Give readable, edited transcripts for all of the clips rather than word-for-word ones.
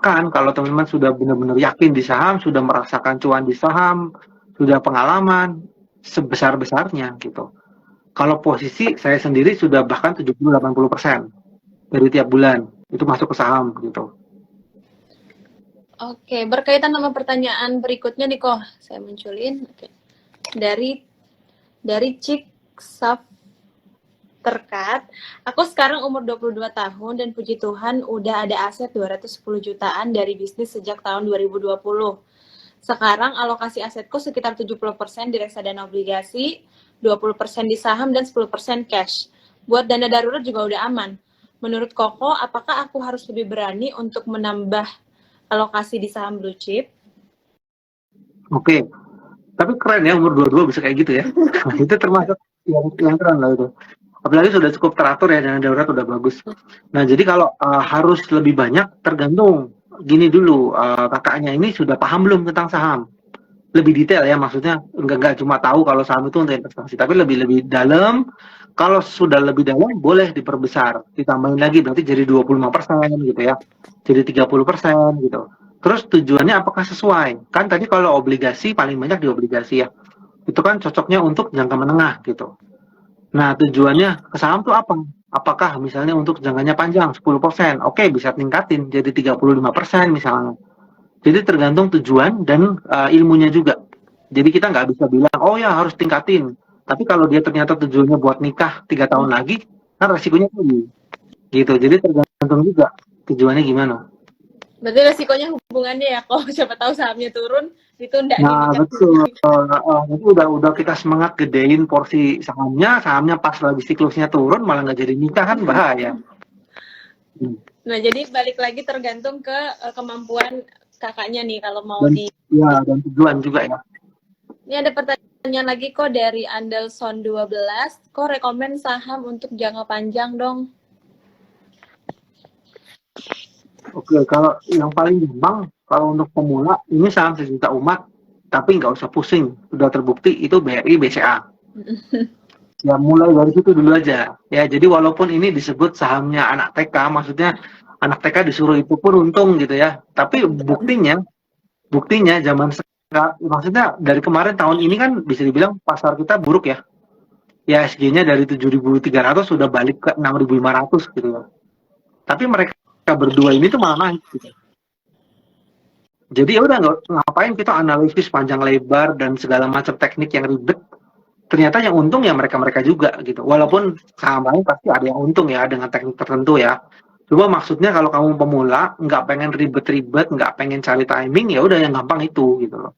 Bahkan kalau teman-teman sudah benar-benar yakin di saham, sudah merasakan cuan di saham, sudah pengalaman sebesar-besarnya gitu. Kalau posisi saya sendiri sudah bahkan 70-80% dari tiap bulan itu masuk ke saham gitu. Oke, berkaitan sama pertanyaan berikutnya nih kok, saya munculin. Oke. Dari Cik Saf terkat, aku sekarang umur 22 tahun dan puji Tuhan udah ada aset 210 jutaan dari bisnis sejak tahun 2020. Sekarang alokasi asetku sekitar 70% di reksadana obligasi, 20% di saham, dan 10% cash. Buat dana darurat juga udah aman. Menurut Koko, apakah aku harus lebih berani untuk menambah alokasi di saham blue chip? Oke, tapi keren ya umur 22 bisa kayak gitu ya. Itu termasuk yang keren lah itu. Apalagi sudah cukup teratur ya, dana darurat udah bagus. Nah, jadi kalau harus lebih banyak tergantung gini dulu, kakaknya ini sudah paham belum tentang saham? Lebih detail ya, maksudnya enggak cuma tahu kalau saham itu untuk investasi, tapi lebih dalam. Kalau sudah lebih dalam boleh diperbesar, ditambahin lagi berarti jadi 25% gitu ya. Jadi 30% gitu. Terus tujuannya apakah sesuai? Kan tadi kalau obligasi paling banyak di obligasi ya. Itu kan cocoknya untuk jangka menengah gitu. Nah, tujuannya ke saham tuh apa? Apakah misalnya untuk jangkanya panjang 10%? Oke, bisa tingkatin jadi 35% misalnya. Jadi tergantung tujuan dan ilmunya juga. Jadi kita nggak bisa bilang, oh ya harus tingkatin. Tapi kalau dia ternyata tujuannya buat nikah 3 tahun lagi, kan resikonya tinggi. Gitu. Jadi tergantung juga tujuannya gimana. Berarti resikonya hubungannya ya, kok siapa tahu sahamnya turun, ditunda nih Nah, nikah. betul. Itu udah kita semangat gedein porsi sahamnya pas lagi siklusnya turun malah nggak jadi nikah kan bahaya. Nah, jadi balik lagi tergantung ke kemampuan kakaknya nih kalau mau Dan tujuan juga ya. Ini ada pertanyaan lagi kok dari Andelson 12. Kok rekomen saham untuk jangka panjang dong? Oke, kalau yang paling gampang, kalau untuk pemula, ini saham sejuta umat, tapi nggak usah pusing. Sudah terbukti itu BRI BCA. Ya mulai dari situ dulu aja. Ya, jadi walaupun ini disebut sahamnya anak TK, maksudnya anak TK disuruh itu pun untung gitu ya. Tapi buktinya zaman sekarang, maksudnya dari kemarin tahun ini kan bisa dibilang pasar kita buruk ya. Ya SG-nya dari 7.300 sudah balik ke 6.500 gitu ya. Tapi mereka berdua ini tuh malah naik gitu. Jadi ya udah nggak ngapain kita analisis panjang lebar dan segala macam teknik yang ribet. Ternyata yang untung ya mereka juga gitu. Walaupun saham lain pasti ada yang untung ya dengan teknik tertentu ya. Cuma maksudnya kalau kamu pemula nggak pengen ribet-ribet, nggak pengen cari timing, ya udah yang gampang itu gitu loh.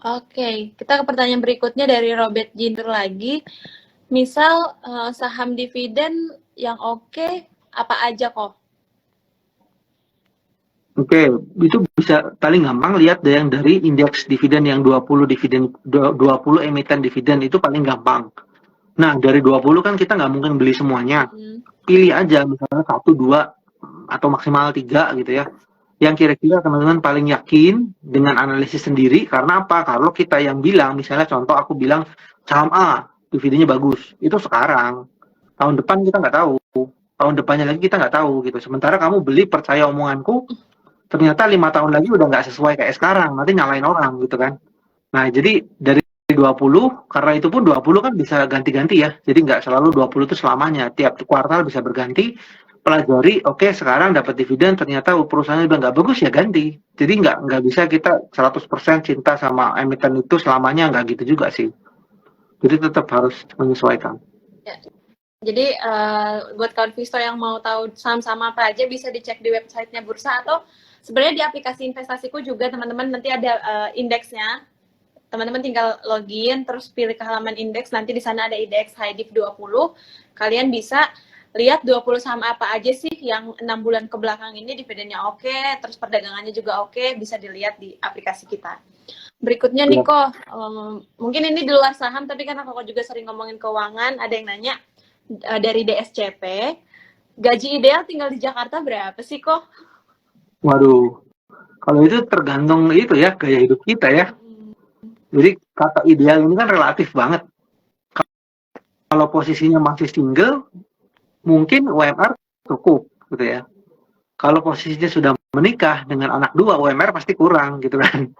Oke, kita ke pertanyaan berikutnya dari Robert Jinder lagi. Misal saham dividen yang oke apa aja kok? Oke, itu bisa paling gampang lihat deh yang dari indeks dividen yang 20 dividen 20 emiten dividen itu paling gampang. Nah, dari 20 kan kita nggak mungkin beli semuanya. Pilih aja misalnya 1, 2 atau maksimal 3 gitu ya. Yang kira-kira teman-teman paling yakin dengan analisis sendiri karena apa? Kalau kita yang bilang misalnya contoh aku bilang saham A dividennya bagus. Itu sekarang. Tahun depan kita nggak tahu. Tahun depannya lagi kita nggak tahu gitu. Sementara kamu beli percaya omonganku ternyata 5 tahun lagi udah nggak sesuai kayak sekarang, nanti nyalain orang gitu kan. Nah, jadi dari 20, karena itu pun 20 kan bisa ganti-ganti ya, jadi nggak selalu 20 itu selamanya, tiap kuartal bisa berganti, pelajari, oke sekarang dapat dividen, ternyata perusahaannya udah nggak bagus ya ganti. Jadi nggak bisa kita 100% cinta sama emiten itu selamanya, nggak gitu juga sih. Jadi tetap harus menyesuaikan. Ya. Jadi buat kawan Visto yang mau tahu saham-saham apa aja bisa dicek di websitenya bursa atau sebenarnya di aplikasi investasiku juga teman-teman nanti ada indeksnya. Teman-teman tinggal login terus pilih ke halaman indeks, nanti di sana ada indeks HIDIF 20. Kalian bisa lihat 20 saham apa aja sih yang 6 bulan ke belakang ini dividennya oke, terus perdagangannya juga oke, bisa dilihat di aplikasi kita. Berikutnya nih kok, mungkin ini di luar saham tapi karena Koko juga sering ngomongin keuangan, ada yang nanya dari DSCP, gaji ideal tinggal di Jakarta berapa sih kok? Waduh, kalau itu tergantung itu ya gaya hidup kita ya. Jadi kata ideal ini kan relatif banget. Kalau posisinya masih single, mungkin UMR cukup gitu ya. Kalau posisinya sudah menikah dengan anak 2, UMR pasti kurang gitu kan.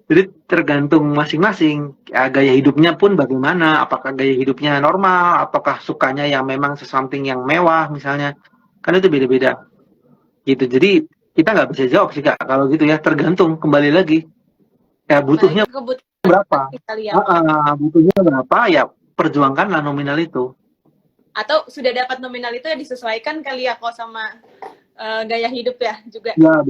Jadi tergantung masing-masing, gaya hidupnya pun bagaimana, apakah gaya hidupnya normal, apakah sukanya yang memang something yang mewah misalnya, kan itu beda-beda gitu. Jadi kita nggak bisa jawab sih Kak kalau gitu ya, tergantung kembali lagi ya Balik butuhnya ke kebutuhan berapa. kali ya kok. Butuhnya berapa ya perjuangkanlah nominal itu. Atau sudah dapat nominal itu ya disesuaikan kali ya kok sama gaya hidup ya juga. Ya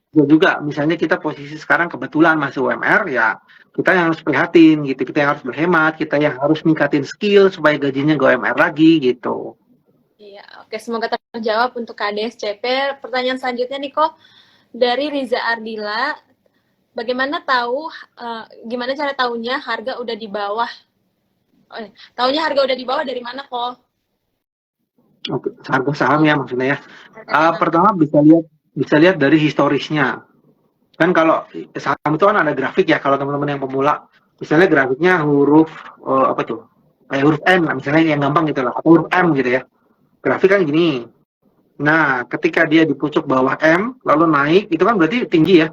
bisa juga misalnya kita posisi sekarang kebetulan masih UMR ya kita yang harus prihatin gitu, kita yang harus berhemat, kita yang harus ningkatin skill supaya gajinya gak UMR lagi gitu. Iya, oke, semoga terjawab untuk KDSCP. Pertanyaan selanjutnya nih kok dari Riza Ardila, bagaimana tahu gimana cara tahunya harga udah di bawah? Tahunya harga udah di bawah dari mana kok? Oke, harga saham ya maksudnya ya. Pertama bisa lihat dari historisnya. Kan kalau saham itu kan ada grafik ya kalau teman-teman yang pemula. Misalnya grafiknya huruf apa tuh? Kayak huruf M lah, misalnya yang gampang gitu lah. Atau huruf M gitu ya. Grafik kan gini. Nah, ketika dia di pucuk bawah M lalu naik, itu kan berarti tinggi ya.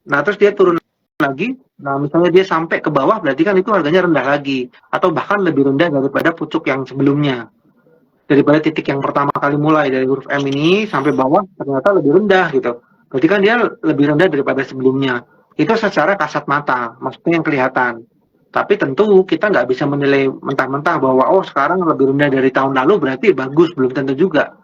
Nah, terus dia turun lagi. Nah, misalnya dia sampai ke bawah berarti kan itu harganya rendah lagi atau bahkan lebih rendah daripada pucuk yang sebelumnya. Daripada titik yang pertama kali mulai dari huruf M ini sampai bawah ternyata lebih rendah gitu. Berarti kan dia lebih rendah daripada sebelumnya. Itu secara kasat mata, maksudnya yang kelihatan. Tapi tentu kita nggak bisa menilai mentah-mentah bahwa oh sekarang lebih rendah dari tahun lalu berarti bagus, belum tentu juga.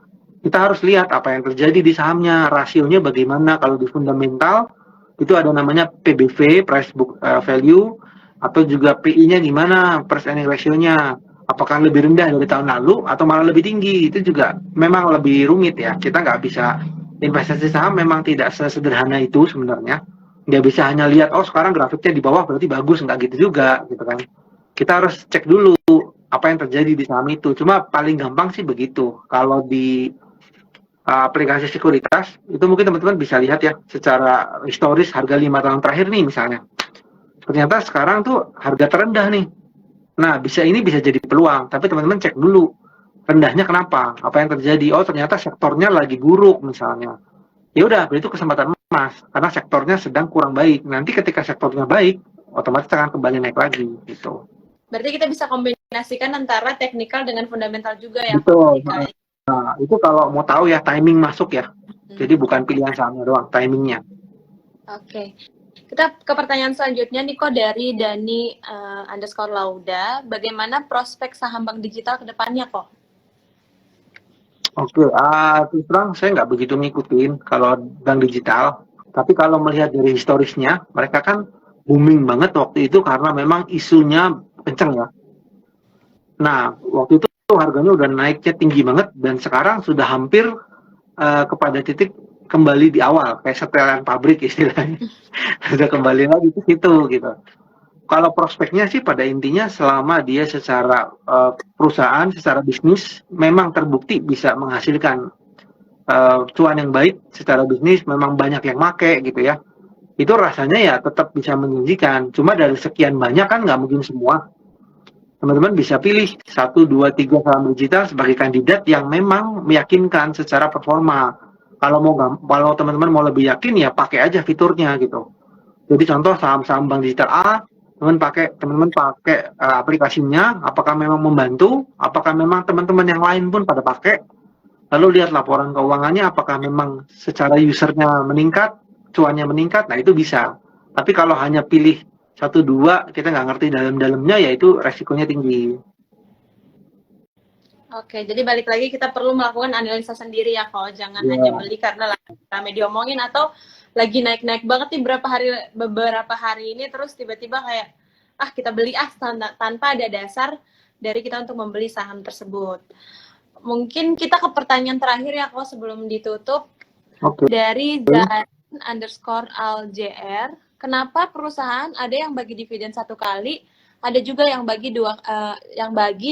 Kita harus lihat apa yang terjadi di sahamnya, rasionya bagaimana. Kalau di fundamental itu ada namanya PBV, price book value, atau juga PI-nya gimana, price earning ratio-nya. Apakah lebih rendah dari tahun lalu atau malah lebih tinggi, itu juga memang lebih rumit ya. Kita nggak bisa, investasi saham memang tidak sesederhana itu sebenarnya. Nggak bisa hanya lihat oh sekarang grafiknya di bawah berarti bagus, nggak gitu juga gitu kan. Kita harus cek dulu apa yang terjadi di saham itu. Cuma paling gampang sih begitu. Kalau di aplikasi sekuritas itu mungkin teman-teman bisa lihat ya secara historis harga 5 tahun terakhir nih misalnya. Ternyata sekarang tuh harga terendah nih. Nah, ini bisa jadi peluang, tapi teman-teman cek dulu rendahnya kenapa, apa yang terjadi. Oh, ternyata sektornya lagi buruk misalnya. Ya udah, itu kesempatan emas karena sektornya sedang kurang baik. Nanti ketika sektornya baik, otomatis akan kembali naik lagi gitu. Berarti kita bisa kombinasikan antara teknikal dengan fundamental juga ya. Betul. Nah, itu kalau mau tahu ya timing masuk ya. Jadi bukan pilihan sahamnya doang, timingnya. Oke. Kita ke pertanyaan selanjutnya nih kok dari Dani _ Lauda. Bagaimana prospek saham bank digital ke depannya kok? Oke, terus terang saya nggak begitu ngikutin kalau bank digital. Tapi kalau melihat dari historisnya, mereka kan booming banget waktu itu karena memang isunya kenceng ya. Nah, waktu itu harganya udah naiknya tinggi banget dan sekarang sudah hampir kepada titik kembali di awal, kayak setelan pabrik istilahnya. Sudah kembali lagi ke situ gitu. Kalau prospeknya sih pada intinya selama dia secara perusahaan, secara bisnis memang terbukti bisa menghasilkan cuan yang baik secara bisnis, memang banyak yang make gitu ya. Itu rasanya ya tetap bisa menjanjikan. Cuma dari sekian banyak kan nggak mungkin semua. Teman-teman bisa pilih 1, 2, 3 saham digital sebagai kandidat yang memang meyakinkan secara performa. Kalau teman-teman mau lebih yakin ya pakai aja fiturnya gitu. Jadi contoh saham-saham bank digital A, teman-teman pakai aplikasinya, apakah memang membantu, apakah memang teman-teman yang lain pun pada pakai, lalu lihat laporan keuangannya, apakah memang secara usernya meningkat, cuannya meningkat, nah itu bisa. Tapi kalau hanya pilih 1, 2, kita nggak ngerti dalam-dalamnya, ya itu resikonya tinggi. Oke, jadi balik lagi kita perlu melakukan analisa sendiri ya kok, jangan hanya beli karena rame diomongin atau lagi naik-naik banget nih beberapa hari ini terus tiba-tiba kayak kita beli tanpa ada dasar dari kita untuk membeli saham tersebut. Mungkin kita ke pertanyaan terakhir ya kok sebelum ditutup. Dari Zan _aljr, kenapa perusahaan ada yang bagi dividen 1 kali, ada juga yang bagi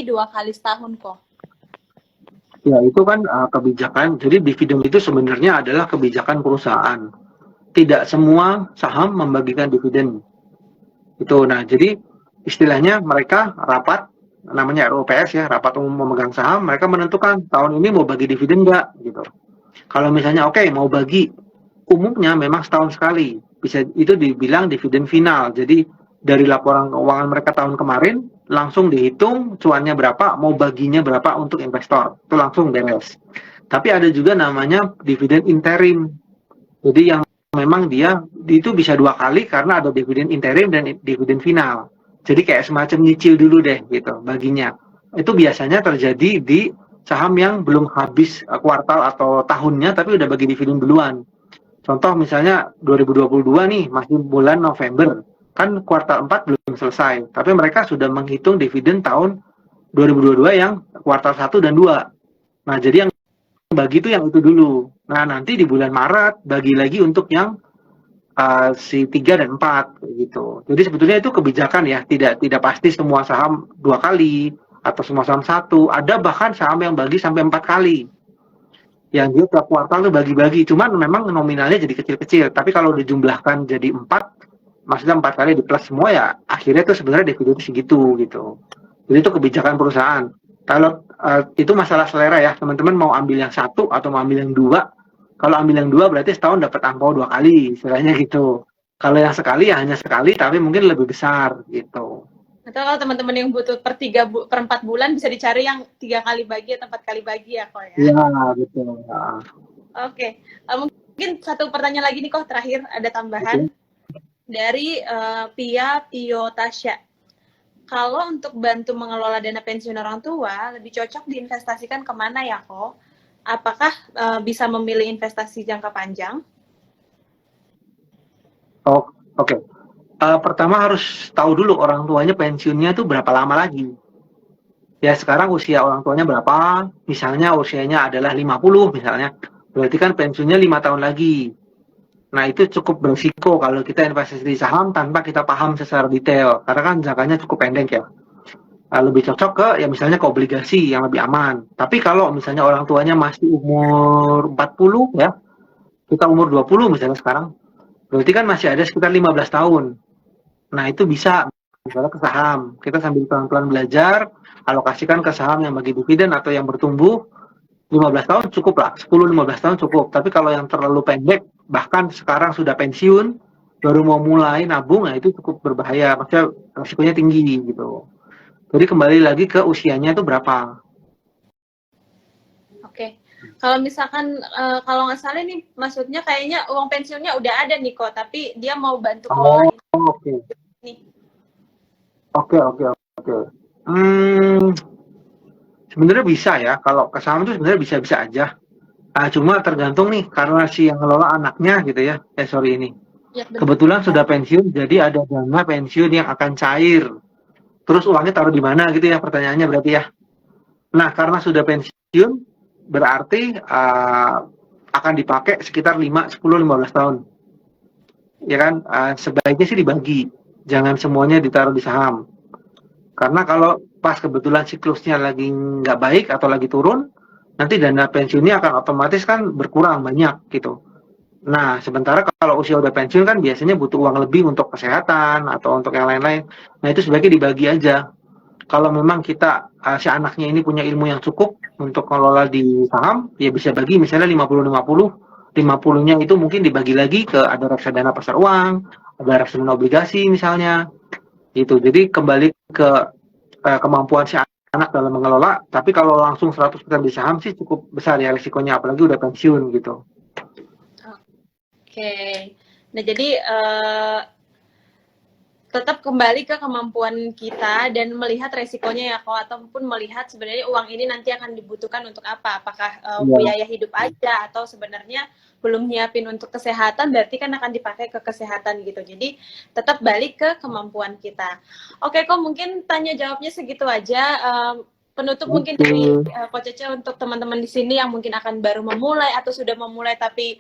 dua kali setahun kok? Ya itu kan kebijakan. Jadi dividen itu sebenarnya adalah kebijakan perusahaan. Tidak semua saham membagikan dividen. Itu. Nah, jadi istilahnya mereka rapat, namanya RUPS ya, rapat umum memegang saham, mereka menentukan tahun ini mau bagi dividen nggak gitu. Kalau misalnya oke, mau bagi, umumnya memang setahun sekali. Bisa itu dibilang dividen final. Jadi dari laporan keuangan mereka tahun kemarin langsung dihitung cuannya berapa, mau baginya berapa untuk investor. Itu langsung beres. Tapi ada juga namanya dividen interim. Jadi yang memang dia itu bisa 2 kali karena ada dividen interim dan dividen final. Jadi kayak semacam nyicil dulu deh gitu baginya. Itu biasanya terjadi di saham yang belum habis kuartal atau tahunnya tapi udah bagi dividen duluan. Contoh misalnya 2022 nih, masih bulan November. Kan kuartal 4 belum selesai, tapi mereka sudah menghitung dividen tahun 2022 yang kuartal 1 dan 2. Nah, jadi yang bagi itu yang itu dulu. Nah, nanti di bulan Maret bagi lagi untuk yang si 3 dan 4 gitu. Jadi sebetulnya itu kebijakan ya, tidak pasti semua saham 2 kali atau semua saham 1. Ada bahkan saham yang bagi sampai 4 kali. Yang dia tiap kuartal tuh bagi-bagi, cuman memang nominalnya jadi kecil-kecil. Tapi kalau dijumlahkan jadi 4, maksudnya 4 kali di plus semua ya, akhirnya tuh sebenarnya dividen segitu gitu. Jadi itu kebijakan perusahaan. Kalau itu masalah selera ya, teman-teman mau ambil yang 1 atau mau ambil yang 2. Kalau ambil yang 2 berarti setahun dapat angpau 2 kali, istilahnya gitu. Kalau yang sekali ya hanya sekali, tapi mungkin lebih besar gitu. Atau kalau teman-teman yang butuh per 4 bulan bisa dicari yang 3 kali bagi atau 4 kali bagi ya kok ya. Iya, betul. Oke, mungkin satu pertanyaan lagi nih kok terakhir ada tambahan dari Pia Tasya. Kalau untuk bantu mengelola dana pensiun orang tua, lebih cocok diinvestasikan kemana ya kok? Apakah bisa memilih investasi jangka panjang? Oh, oke. Pertama harus tahu dulu orang tuanya pensiunnya itu berapa lama lagi. Ya sekarang usia orang tuanya berapa? Misalnya usianya adalah 50 misalnya. Berarti kan pensiunnya 5 tahun lagi. Nah itu cukup berisiko kalau kita investasi di saham tanpa kita paham secara detail. Karena kan jangkanya cukup pendek ya. Lebih cocok ke ya misalnya ke obligasi yang lebih aman. Tapi kalau misalnya orang tuanya masih umur 40 ya, kita umur 20 misalnya sekarang, berarti kan masih ada sekitar 15 tahun. Nah, itu bisa misalnya ke saham. Kita sambil pelan-pelan belajar, alokasikan ke saham yang bagi dividen atau yang bertumbuh. 15 tahun cukup lah, 10-15 tahun cukup. Tapi kalau yang terlalu pendek, bahkan sekarang sudah pensiun, baru mau mulai nabung, nah itu cukup berbahaya. Maksudnya risikonya tinggi gitu. Jadi kembali lagi ke usianya itu berapa. Oke. Kalau misalkan kalau nggak salah nih, maksudnya kayaknya uang pensiunnya udah ada nih kok, tapi dia mau bantu kelola Oke. nih. Oke. Sebenarnya bisa ya, kalau ke saham itu sebenarnya bisa-bisa aja. Cuma tergantung nih, karena si yang ngelola anaknya gitu ya. Sorry ini. Ya, Kebetulan sudah pensiun, jadi ada dana pensiun yang akan cair. Terus uangnya taruh di mana gitu ya, pertanyaannya berarti ya. Nah, karena sudah pensiun, berarti akan dipakai sekitar 5, 10, 15 tahun. Ya kan, sebaiknya sih dibagi. Jangan semuanya ditaruh di saham. Karena kalau pas kebetulan siklusnya lagi nggak baik atau lagi turun, nanti dana pensiunnya akan otomatis kan berkurang banyak gitu. Nah, sementara kalau usia udah pensiun kan biasanya butuh uang lebih untuk kesehatan atau untuk yang lain-lain. Nah, itu sebaiknya dibagi aja. Kalau memang kita, si anaknya ini punya ilmu yang cukup untuk mengelola di saham, ya bisa bagi misalnya 50-50. 50-nya itu mungkin dibagi lagi ke ada reksadana pasar uang, ada reksadana obligasi misalnya. Gitu. Jadi kembali ke kemampuan si anak dalam mengelola, tapi kalau langsung 100% di saham sih cukup besar ya risikonya, apalagi udah pensiun gitu. Oke. Nah, jadi tetap kembali ke kemampuan kita dan melihat resikonya ya kok, ataupun melihat sebenarnya uang ini nanti akan dibutuhkan untuk apa, apakah biaya hidup aja atau sebenarnya belum nyiapin untuk kesehatan, berarti kan akan dipakai ke kesehatan gitu. Jadi tetap balik ke kemampuan kita. Oke kok, mungkin tanya jawabnya segitu aja. Penutup mungkin dari Coach Cece untuk teman-teman di sini yang mungkin akan baru memulai atau sudah memulai tapi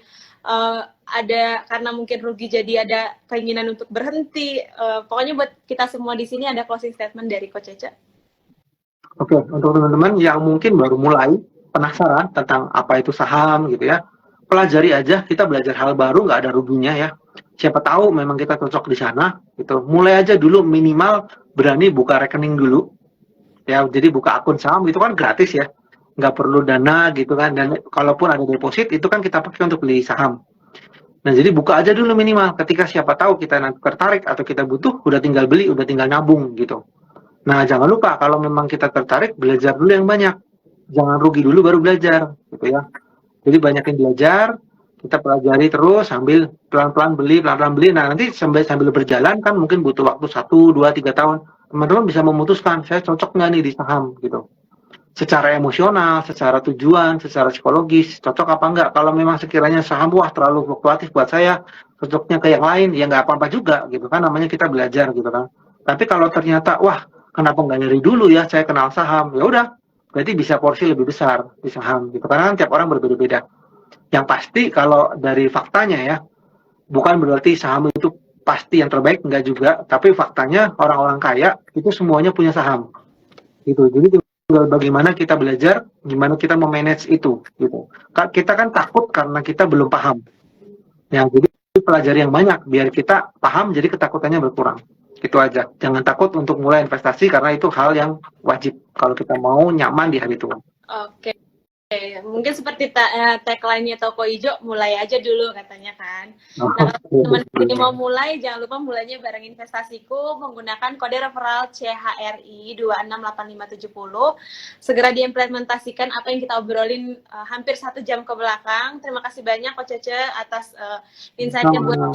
ada karena mungkin rugi jadi ada keinginan untuk berhenti. Pokoknya buat kita semua di sini ada closing statement dari Coach Cece. Oke, untuk teman-teman yang mungkin baru mulai penasaran tentang apa itu saham gitu ya, pelajari aja, kita belajar hal baru nggak ada ruginya ya. Siapa tahu memang kita cocok di sana gitu. Mulai aja dulu, minimal berani buka rekening dulu. Ya, jadi buka akun saham itu kan gratis ya. nggak perlu dana gitu kan, dan kalaupun ada deposit itu kan kita pakai untuk beli saham. Nah, jadi buka aja dulu minimal, ketika siapa tahu kita nanti tertarik atau kita butuh, udah tinggal beli, udah tinggal nabung gitu. Nah, jangan lupa kalau memang kita tertarik, belajar dulu yang banyak. Jangan rugi dulu baru belajar, gitu ya. Jadi banyakin belajar, kita pelajari terus sambil pelan-pelan beli, pelan-pelan beli. Nah, nanti sambil berjalan kan mungkin butuh waktu 1, 2, 3 tahun. Teman-teman bisa memutuskan, saya cocok nggak nih di saham gitu. Secara emosional, secara tujuan, secara psikologis, cocok apa enggak. Kalau memang sekiranya saham, wah terlalu fluktuatif buat saya, cocoknya ke yang lain, ya nggak apa-apa juga gitu kan, namanya kita belajar gitu kan. Tapi kalau ternyata, wah kenapa nggak dari dulu ya saya kenal saham, ya udah, berarti bisa porsi lebih besar di saham gitu, karena kan tiap orang berbeda-beda. Yang pasti kalau dari faktanya ya, bukan berarti saham itu pasti yang terbaik, enggak juga, tapi faktanya orang-orang kaya itu semuanya punya saham gitu. Jadi tinggal bagaimana kita belajar, gimana kita memanage itu gitu. Kita kan takut karena kita belum paham. Ya, jadi pelajari yang banyak biar kita paham, jadi ketakutannya berkurang. Itu aja. Jangan takut untuk mulai investasi karena itu hal yang wajib kalau kita mau nyaman di hari tua. Oke. Mungkin seperti tagline-nya Toko Ijo, mulai aja dulu katanya kan. Nah, kalau teman-teman mau mulai, jangan lupa mulainya bareng investasiku menggunakan kode referral CHRI 268570. Segera diimplementasikan apa yang kita obrolin hampir 1 jam ke belakang. Terima kasih banyak Coach Cece atas insight-nya buat